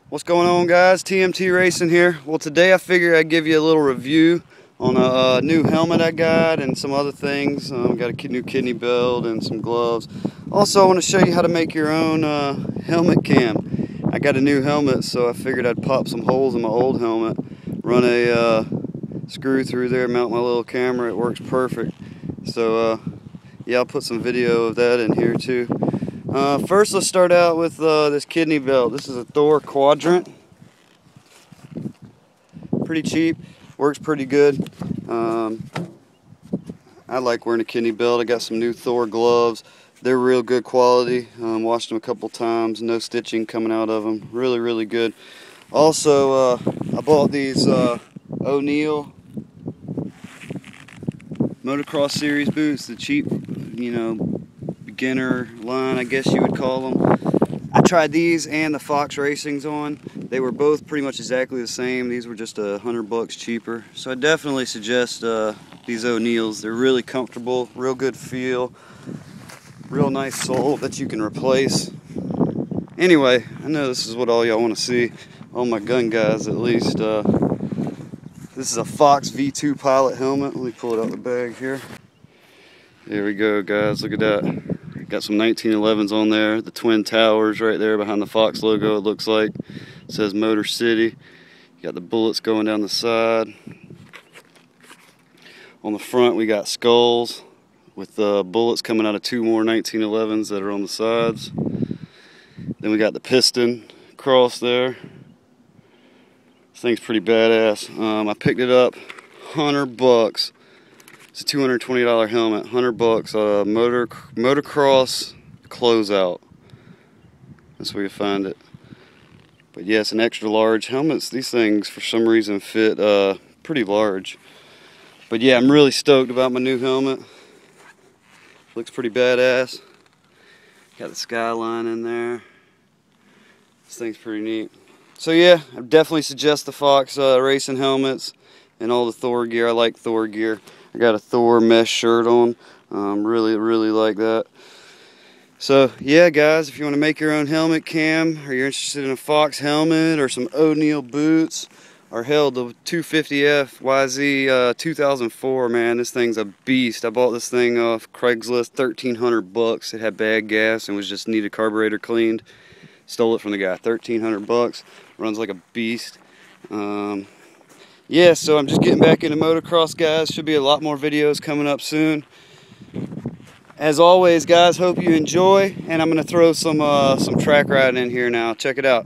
What's going on, guys? TMT Racing here. Well, today I figured I'd give you a little review on a new helmet I got and some other things. Got a new kidney belt and some gloves. Also, I want to show you how to make your own helmet cam. I got a new helmet, so I figured I'd pop some holes in my old helmet, run a screw through there, mount my little camera. It works perfect. So yeah, I'll put some video of that in here too. First, let's start out with this kidney belt. This is a Thor quadrant. Pretty cheap, works pretty good. I like wearing a kidney belt. I got some new Thor gloves. They're real good quality. Washed them a couple times. No stitching coming out of them. Really, really good. Also, I bought these Oniel MotoCross series boots. The cheap, beginner line, I guess you would call them. I tried these and the Fox Racings on. They were both pretty much exactly the same. These were just $100 cheaper. So I definitely suggest these Oniels. They're really comfortable, real good feel, real nice sole that you can replace. Anyway, I know this is what all y'all want to see, all my gun guys at least. This is a Fox V2 Pilot helmet. Let me pull it out of the bag here. There we go, guys. Look at that. Got some 1911s on there. The twin towers right there behind the Fox logo, it looks like. It says Motor City. You got the bullets going down the side. On the front, we got skulls with bullets coming out of two more 1911s that are on the sides. Then we got the piston cross there. This thing's pretty badass. I picked it up, $100. It's a $220 helmet, $100. MotoCross closeout. That's where you find it. But yeah, it's an extra large. Helmets, these things for some reason fit pretty large. But yeah, I'm really stoked about my new helmet. Looks pretty badass. Got the skyline in there. This thing's pretty neat. So yeah, I definitely suggest the Fox racing helmets and all the Thor gear. I like Thor gear. I got a Thor mesh shirt on. Really like that. So yeah, guys, if you want to make your own helmet cam, or you're interested in a Fox helmet or some Oniel boots, or hell, the 250F YZ 2004, man, this thing's a beast. I bought this thing off Craigslist, $1,300. It had bad gas and was just needed carburetor cleaned. Stole it from the guy, $1,300. Runs like a beast. Yeah, so I'm just getting back into motocross, guys. Should be a lot more videos coming up soon. As always, guys, hope you enjoy, and I'm going to throw some track riding in here now. Check it out.